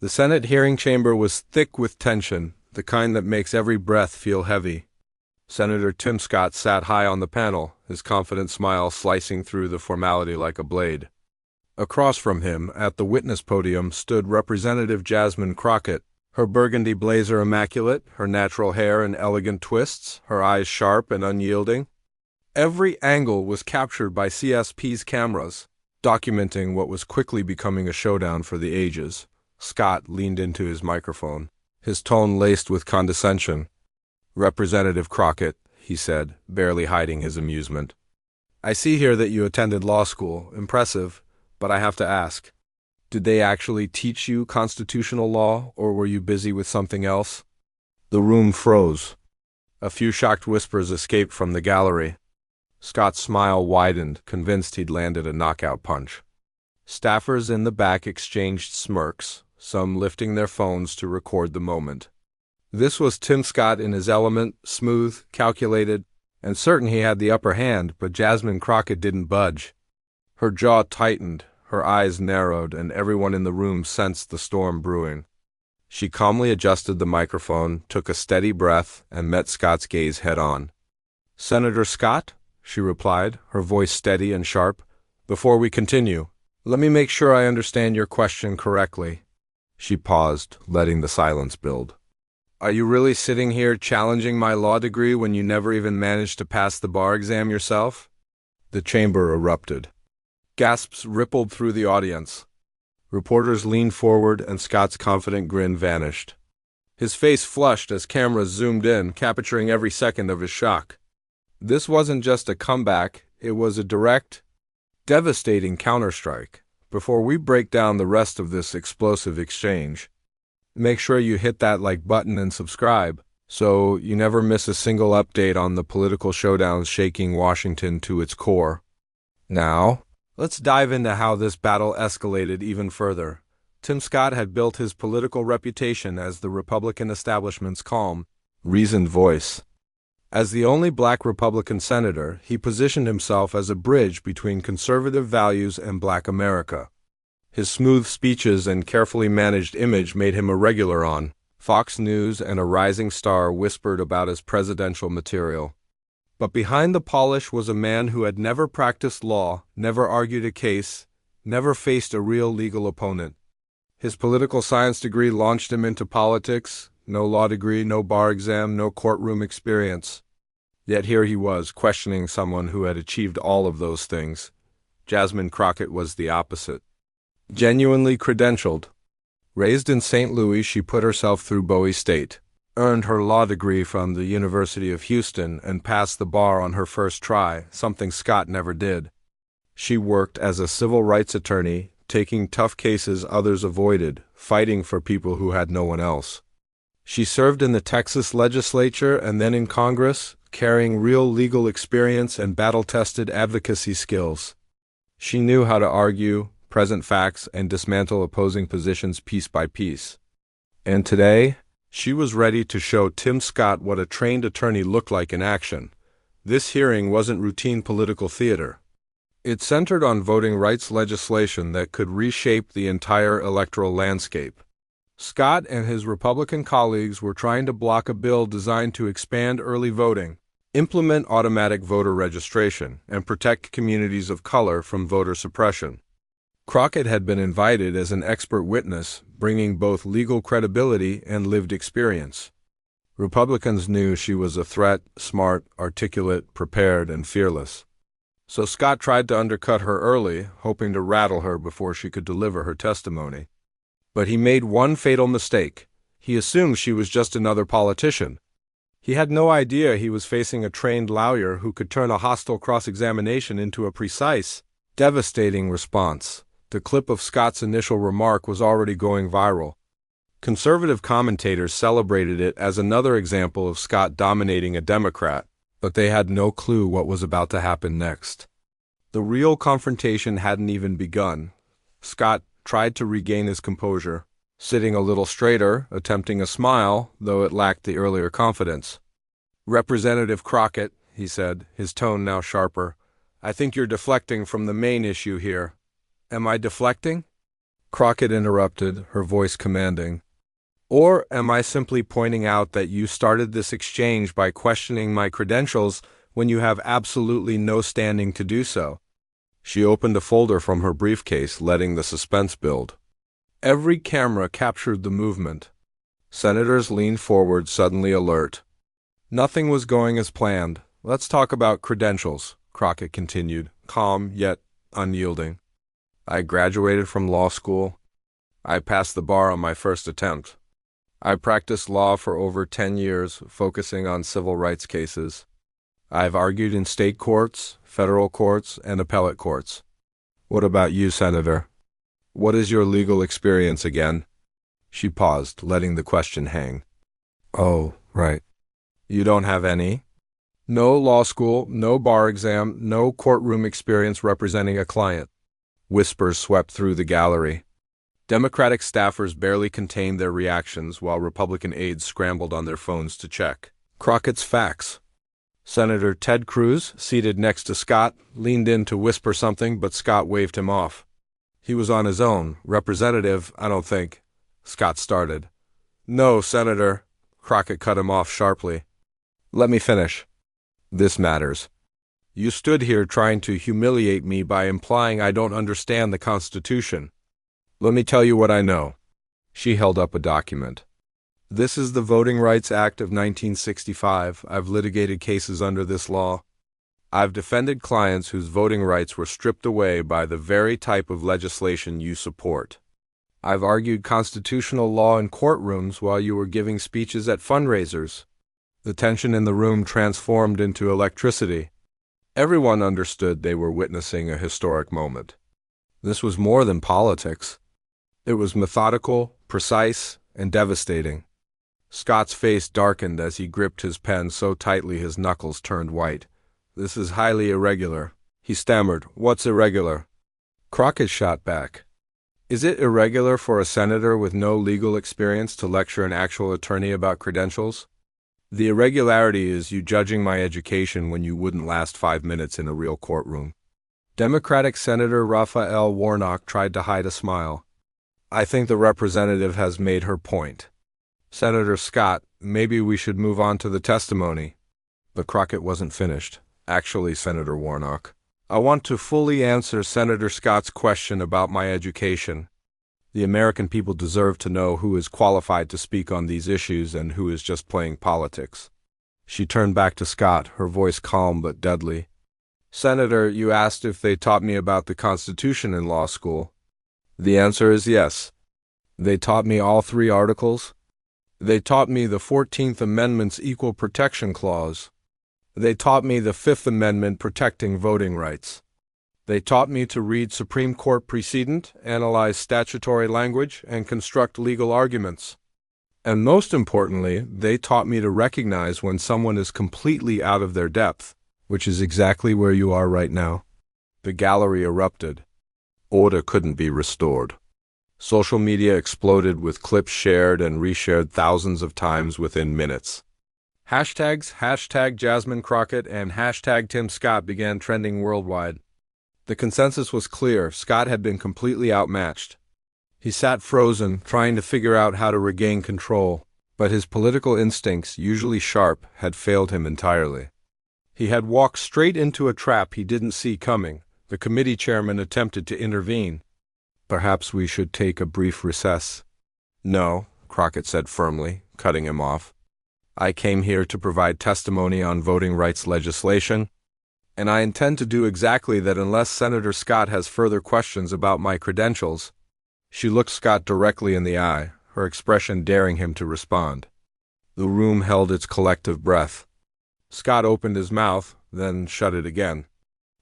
The Senate hearing chamber was thick with tension, the kind that makes every breath feel heavy. Senator Tim Scott sat high on the panel, his confident smile slicing through the formality like a blade. Across from him, at the witness podium, stood Representative Jasmine Crockett, her burgundy blazer immaculate, her natural hair in elegant twists, her eyes sharp and unyielding. Every angle was captured by CSP's cameras, documenting what was quickly becoming a showdown for the ages. Scott leaned into his microphone, his tone laced with condescension. "Representative Crockett," he said, barely hiding his amusement. "I see here that you attended law school. Impressive, but I have to ask. Did they actually teach you constitutional law, or were you busy with something else?" The room froze. A few shocked whispers escaped from the gallery. Scott's smile widened, convinced he'd landed a knockout punch. Staffers in the back exchanged smirks, some lifting their phones to record the moment. This was Tim Scott in his element, smooth, calculated, and certain he had the upper hand, but Jasmine Crockett didn't budge. Her jaw tightened, her eyes narrowed, and everyone in the room sensed the storm brewing. She calmly adjusted the microphone, took a steady breath, and met Scott's gaze head-on. "Senator Scott?" she replied, her voice steady and sharp. "Before we continue, let me make sure I understand your question correctly." She paused, letting the silence build. "Are you really sitting here challenging my law degree when you never even managed to pass the bar exam yourself?" The chamber erupted. Gasps rippled through the audience. Reporters leaned forward, and Scott's confident grin vanished. His face flushed as cameras zoomed in, capturing every second of his shock. This wasn't just a comeback, it was a direct, devastating counterstrike. Before we break down the rest of this explosive exchange, make sure you hit that like button and subscribe, so you never miss a single update on the political showdowns shaking Washington to its core. Now, let's dive into how this battle escalated even further. Tim Scott had built his political reputation as the Republican establishment's calm, reasoned voice. As the only black Republican senator, he positioned himself as a bridge between conservative values and black America. His smooth speeches and carefully managed image made him a regular on Fox News, and a rising star whispered about his presidential material. But behind the polish was a man who had never practiced law, never argued a case, never faced a real legal opponent. His political science degree launched him into politics. No law degree, no bar exam, no courtroom experience. Yet here he was, questioning someone who had achieved all of those things. Jasmine Crockett was the opposite. Genuinely credentialed. Raised in St. Louis, she put herself through Bowie State, earned her law degree from the University of Houston, and passed the bar on her first try, something Scott never did. She worked as a civil rights attorney, taking tough cases others avoided, fighting for people who had no one else. She served in the Texas legislature and then in Congress, carrying real legal experience and battle-tested advocacy skills. She knew how to argue, present facts, and dismantle opposing positions piece by piece. And today, she was ready to show Tim Scott what a trained attorney looked like in action. This hearing wasn't routine political theater. It centered on voting rights legislation that could reshape the entire electoral landscape. Scott and his Republican colleagues were trying to block a bill designed to expand early voting, implement automatic voter registration, and protect communities of color from voter suppression. Crockett had been invited as an expert witness, bringing both legal credibility and lived experience. Republicans knew she was a threat, smart, articulate, prepared, and fearless. So Scott tried to undercut her early, hoping to rattle her before she could deliver her testimony. But he made one fatal mistake. He assumed she was just another politician. He had no idea he was facing a trained lawyer who could turn a hostile cross-examination into a precise, devastating response. The clip of Scott's initial remark was already going viral. Conservative commentators celebrated it as another example of Scott dominating a Democrat, but they had no clue what was about to happen next. The real confrontation hadn't even begun. Scott tried to regain his composure, sitting a little straighter, attempting a smile, though it lacked the earlier confidence. "Representative Crockett," he said, his tone now sharper, "I think you're deflecting from the main issue here." "Am I deflecting?" Crockett interrupted, her voice commanding. Or am I simply pointing out that you started this exchange by questioning my credentials when you have absolutely no standing to do so? She opened a folder from her briefcase, letting the suspense build. Every camera captured the movement. Senators leaned forward, suddenly alert. Nothing was going as planned. Let's talk about credentials, Crockett continued, calm yet unyielding. I graduated from law school. I passed the bar on my first attempt. I practiced law for over 10 years, focusing on civil rights cases. I've argued in state courts, federal courts, and appellate courts. What about you, Senator? What is your legal experience again? She paused, letting the question hang. Oh, right. You don't have any? No law school, no bar exam, no courtroom experience representing a client. Whispers swept through the gallery. Democratic staffers barely contained their reactions while Republican aides scrambled on their phones to check Crockett's facts. Senator Ted Cruz, seated next to Scott, leaned in to whisper something, but Scott waved him off. He was on his own. Representative, I don't think. Scott started. No, Senator. Crockett cut him off sharply. Let me finish. This matters. You stood here trying to humiliate me by implying I don't understand the Constitution. Let me tell you what I know. She held up a document. This is the Voting Rights Act of 1965. I've litigated cases under this law. I've defended clients whose voting rights were stripped away by the very type of legislation you support. I've argued constitutional law in courtrooms while you were giving speeches at fundraisers. The tension in the room transformed into electricity. Everyone understood they were witnessing a historic moment. This was more than politics. It was methodical, precise, and devastating. Scott's face darkened as he gripped his pen so tightly his knuckles turned white. This is highly irregular. He stammered. What's irregular? Crockett shot back. Is it irregular for a senator with no legal experience to lecture an actual attorney about credentials? The irregularity is you judging my education when you wouldn't last 5 minutes in a real courtroom. Democratic Senator Raphael Warnock tried to hide a smile. I think the representative has made her point. Senator Scott, maybe we should move on to the testimony. But Crockett wasn't finished. Actually, Senator Warnock, I want to fully answer Senator Scott's question about my education. The American people deserve to know who is qualified to speak on these issues and who is just playing politics. She turned back to Scott, her voice calm but deadly. Senator, you asked if they taught me about the Constitution in law school. The answer is yes. They taught me all 3 articles. They taught me the 14th Amendment's Equal Protection Clause. They taught me the 5th Amendment protecting voting rights. They taught me to read Supreme Court precedent, analyze statutory language, and construct legal arguments. And most importantly, they taught me to recognize when someone is completely out of their depth, which is exactly where you are right now. The gallery erupted. Order couldn't be restored. Social media exploded with clips shared and reshared thousands of times within minutes. Hashtags, #Jasmine Crockett, and #Tim Scott began trending worldwide. The consensus was clear. Scott had been completely outmatched. He sat frozen, trying to figure out how to regain control, but his political instincts, usually sharp, had failed him entirely. He had walked straight into a trap he didn't see coming. The committee chairman attempted to intervene. Perhaps we should take a brief recess. No, Crockett said firmly, cutting him off. I came here to provide testimony on voting rights legislation, and I intend to do exactly that unless Senator Scott has further questions about my credentials. She looked Scott directly in the eye, her expression daring him to respond. The room held its collective breath. Scott opened his mouth, then shut it again.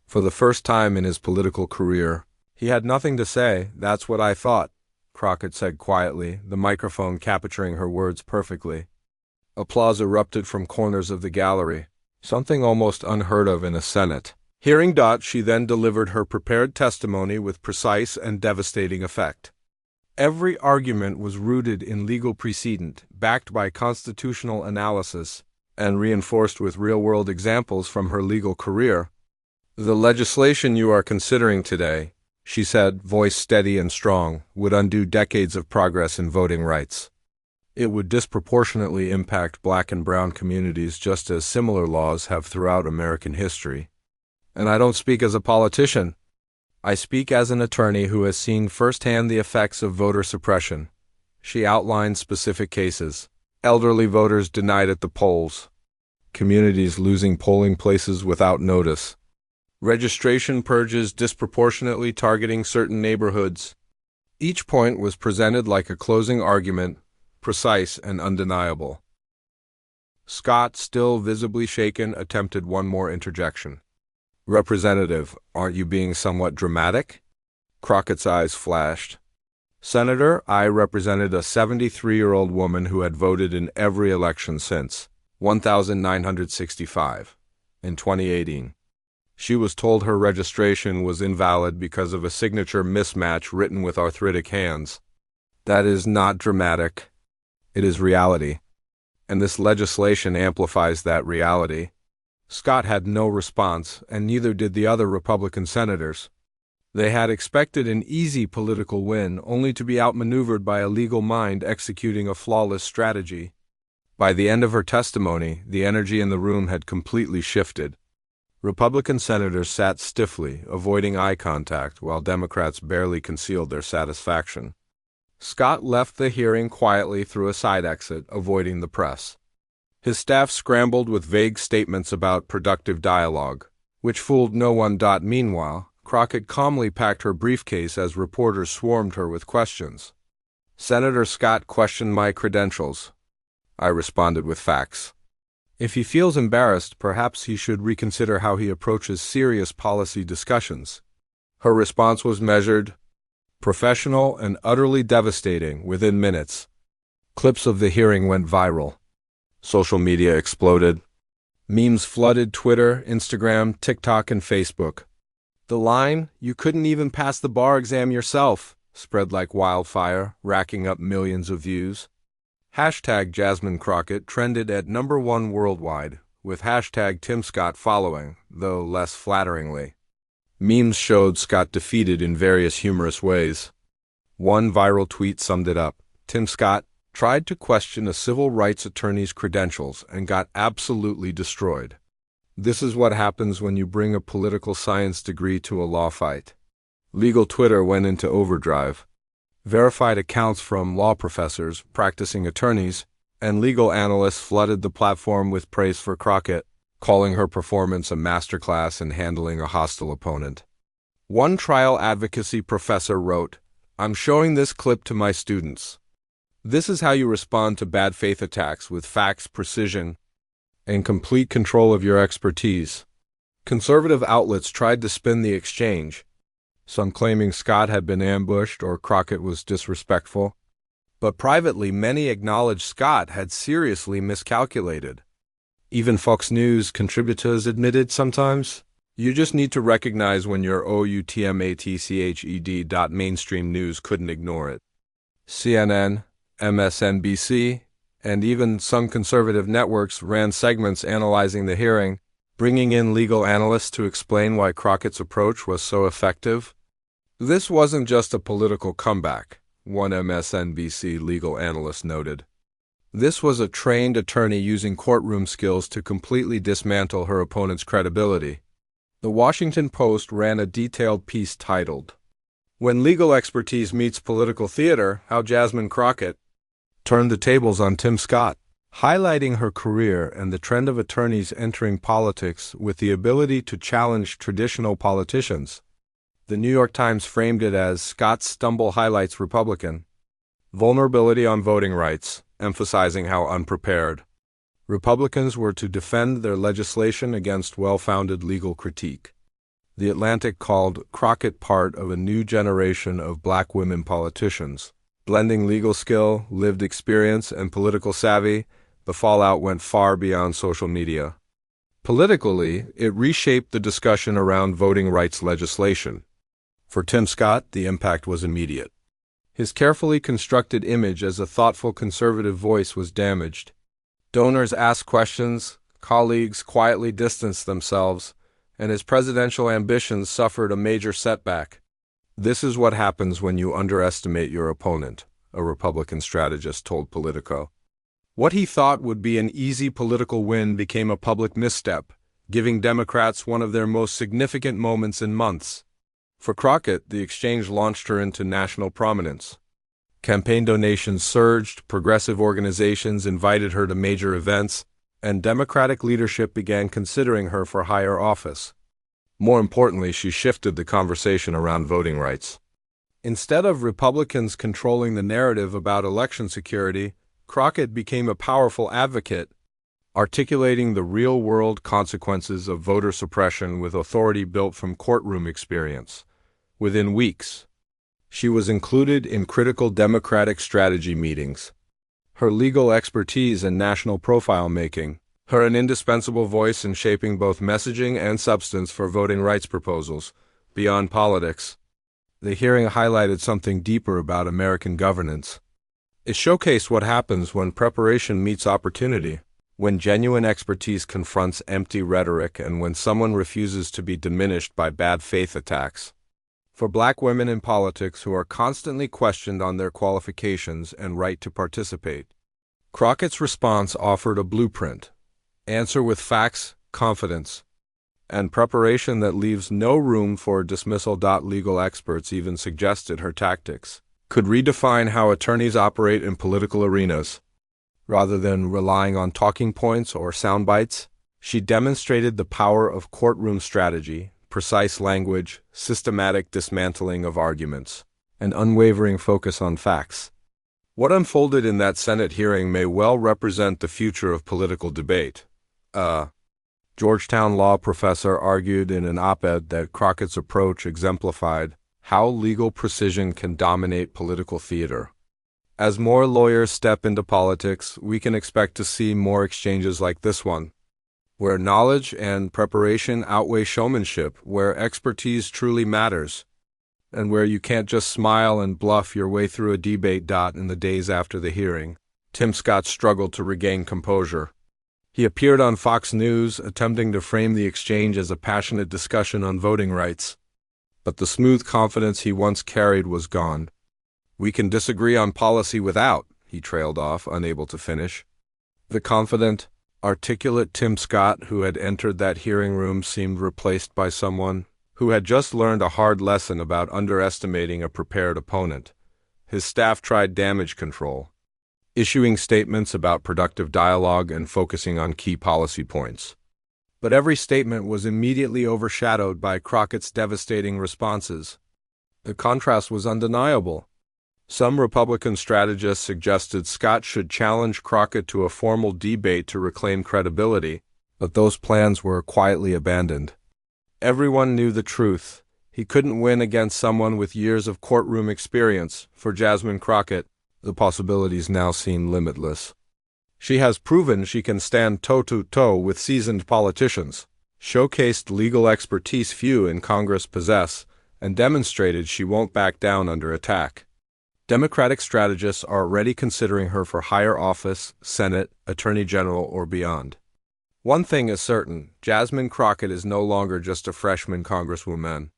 For the first time in his political career, he had nothing to say. That's what I thought, Crockett said quietly, the microphone capturing her words perfectly. Applause erupted from corners of the gallery, something almost unheard of in a Senate. Hearing she then delivered her prepared testimony with precise and devastating effect. Every argument was rooted in legal precedent, backed by constitutional analysis, and reinforced with real-world examples from her legal career. The legislation you are considering today, she said, voice steady and strong, would undo decades of progress in voting rights. It would disproportionately impact black and brown communities just as similar laws have throughout American history. And I don't speak as a politician. I speak as an attorney who has seen firsthand the effects of voter suppression. She outlined specific cases. Elderly voters denied at the polls. Communities losing polling places without notice. Registration purges disproportionately targeting certain neighborhoods. Each point was presented like a closing argument, precise and undeniable. Scott, still visibly shaken, attempted one more interjection. Representative, aren't you being somewhat dramatic? Crockett's eyes flashed. Senator, I represented a 73-year-old woman who had voted in every election since 1965, in 2018. She was told her registration was invalid because of a signature mismatch written with arthritic hands. That is not dramatic. It is reality. And this legislation amplifies that reality. Scott had no response, and neither did the other Republican senators. They had expected an easy political win, only to be outmaneuvered by a legal mind executing a flawless strategy. By the end of her testimony, the energy in the room had completely shifted. Republican senators sat stiffly, avoiding eye contact, while Democrats barely concealed their satisfaction. Scott left the hearing quietly through a side exit, avoiding the press. His staff scrambled with vague statements about productive dialogue, which fooled no one. Meanwhile, Crockett calmly packed her briefcase as reporters swarmed her with questions. Senator Scott questioned my credentials. I responded with facts. If he feels embarrassed, perhaps he should reconsider how he approaches serious policy discussions. Her response was measured, professional, and utterly devastating within minutes. Clips of the hearing went viral. Social media exploded. Memes flooded Twitter, Instagram, TikTok, and Facebook. The line, "You couldn't even pass the bar exam yourself," spread like wildfire, racking up millions of views. Hashtag Jasmine Crockett trended at #1 worldwide, with hashtag Tim Scott following, though less flatteringly. Memes showed Scott defeated in various humorous ways. One viral tweet summed it up. Tim Scott tried to question a civil rights attorney's credentials and got absolutely destroyed. This is what happens when you bring a political science degree to a law fight. Legal Twitter went into overdrive. Verified accounts from law professors, practicing attorneys, and legal analysts flooded the platform with praise for Crockett, calling her performance a masterclass in handling a hostile opponent. One trial advocacy professor wrote, "I'm showing this clip to my students. This is how you respond to bad faith attacks, with facts, precision, and complete control of your expertise." Conservative outlets tried to spin the exchange, some claiming Scott had been ambushed or Crockett was disrespectful. But privately, many acknowledged Scott had seriously miscalculated. Even Fox News contributors admitted sometimes. You just need to recognize when your outmatched. Mainstream news couldn't ignore it. CNN, MSNBC, and even some conservative networks ran segments analyzing the hearing, bringing in legal analysts to explain why Crockett's approach was so effective. This wasn't just a political comeback, one MSNBC legal analyst noted. This was a trained attorney using courtroom skills to completely dismantle her opponent's credibility. The Washington Post ran a detailed piece titled, "When Legal Expertise Meets Political Theater, How Jasmine Crockett Turned the Tables on Tim Scott," highlighting her career and the trend of attorneys entering politics with the ability to challenge traditional politicians. The New York Times framed it as "Scott's Stumble Highlights Republican Vulnerability on Voting Rights," emphasizing how unprepared Republicans were to defend their legislation against well-founded legal critique. The Atlantic called Crockett part of a new generation of black women politicians. Blending legal skill, lived experience, and political savvy, the fallout went far beyond social media. Politically, it reshaped the discussion around voting rights legislation. For Tim Scott, the impact was immediate. His carefully constructed image as a thoughtful conservative voice was damaged. Donors asked questions, colleagues quietly distanced themselves, and his presidential ambitions suffered a major setback. This is what happens when you underestimate your opponent, a Republican strategist told Politico. What he thought would be an easy political win became a public misstep, giving Democrats one of their most significant moments in months. For Crockett, the exchange launched her into national prominence. Campaign donations surged, progressive organizations invited her to major events, and Democratic leadership began considering her for higher office. More importantly, she shifted the conversation around voting rights. Instead of Republicans controlling the narrative about election security, Crockett became a powerful advocate, articulating the real-world consequences of voter suppression with authority built from courtroom experience. Within weeks, she was included in critical Democratic strategy meetings. Her legal expertise and national profile making her an indispensable voice in shaping both messaging and substance for voting rights proposals. Beyond politics, the hearing highlighted something deeper about American governance. It showcased what happens when preparation meets opportunity, when genuine expertise confronts empty rhetoric, and when someone refuses to be diminished by bad faith attacks. For Black women in politics who are constantly questioned on their qualifications and right to participate, Crockett's response offered a blueprint. Answer with facts, confidence, and preparation that leaves no room for dismissal. Legal experts even suggested her tactics could redefine how attorneys operate in political arenas. Rather than relying on talking points or sound bites, she demonstrated the power of courtroom strategy, precise language, systematic dismantling of arguments, and unwavering focus on facts. What unfolded in that Senate hearing may well represent the future of political debate. Georgetown law professor argued in an op-ed that Crockett's approach exemplified how legal precision can dominate political theater. As more lawyers step into politics, we can expect to see more exchanges like this one, where knowledge and preparation outweigh showmanship, where expertise truly matters, and where you can't just smile and bluff your way through a debate. In the days after the hearing, Tim Scott struggled to regain composure. He appeared on Fox News, attempting to frame the exchange as a passionate discussion on voting rights. But the smooth confidence he once carried was gone. "We can disagree on policy without," he trailed off, unable to finish. The confident, articulate Tim Scott who had entered that hearing room seemed replaced by someone who had just learned a hard lesson about underestimating a prepared opponent. His staff tried damage control, issuing statements about productive dialogue and focusing on key policy points. But every statement was immediately overshadowed by Crockett's devastating responses. The contrast was undeniable. Some Republican strategists suggested Scott should challenge Crockett to a formal debate to reclaim credibility, but those plans were quietly abandoned. Everyone knew the truth. He couldn't win against someone with years of courtroom experience. For Jasmine Crockett, the possibilities now seem limitless. She has proven she can stand toe-to-toe with seasoned politicians, showcased legal expertise few in Congress possess, and demonstrated she won't back down under attack. Democratic strategists are already considering her for higher office, Senate, Attorney General, or beyond. One thing is certain, Jasmine Crockett is no longer just a freshman congresswoman.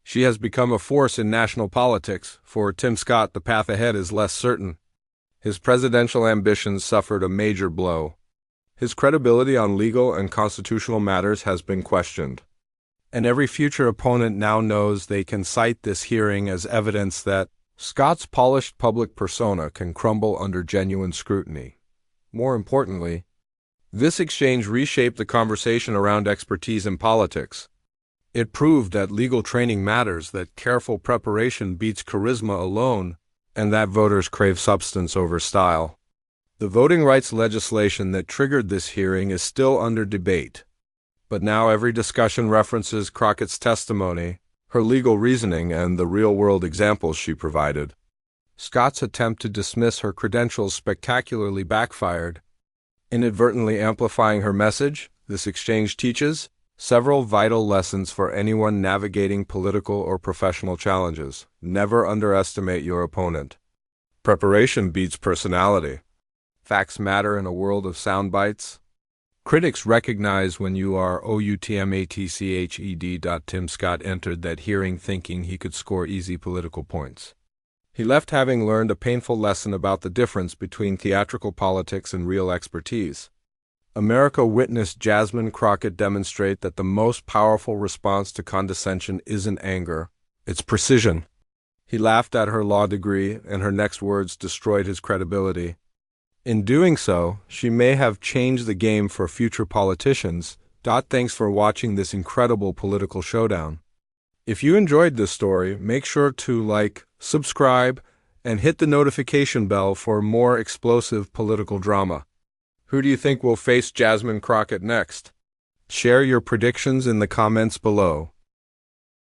She has become a force in national politics. For Tim Scott, the path ahead is less certain. His presidential ambitions suffered a major blow. His credibility on legal and constitutional matters has been questioned. And every future opponent now knows they can cite this hearing as evidence that Scott's polished public persona can crumble under genuine scrutiny. More importantly, this exchange reshaped the conversation around expertise in politics. It proved that legal training matters, that careful preparation beats charisma alone, and that voters crave substance over style. The voting rights legislation that triggered this hearing is still under debate. But now every discussion references Crockett's testimony, her legal reasoning, and the real-world examples she provided. Scott's attempt to dismiss her credentials spectacularly backfired. Inadvertently amplifying her message, this exchange teaches several vital lessons for anyone navigating political or professional challenges. Never underestimate your opponent. Preparation beats personality. Facts matter in a world of sound bites. Critics recognize when you are outmatched. Tim Scott entered that hearing thinking he could score easy political points. He left having learned a painful lesson about the difference between theatrical politics and real expertise. America witnessed Jasmine Crockett demonstrate that the most powerful response to condescension isn't anger, it's precision. He laughed at her law degree, and her next words destroyed his credibility. In doing so, she may have changed the game for future politicians. Thanks for watching this incredible political showdown. If you enjoyed this story, make sure to like, subscribe, and hit the notification bell for more explosive political drama. Who do you think will face Jasmine Crockett next? Share your predictions in the comments below.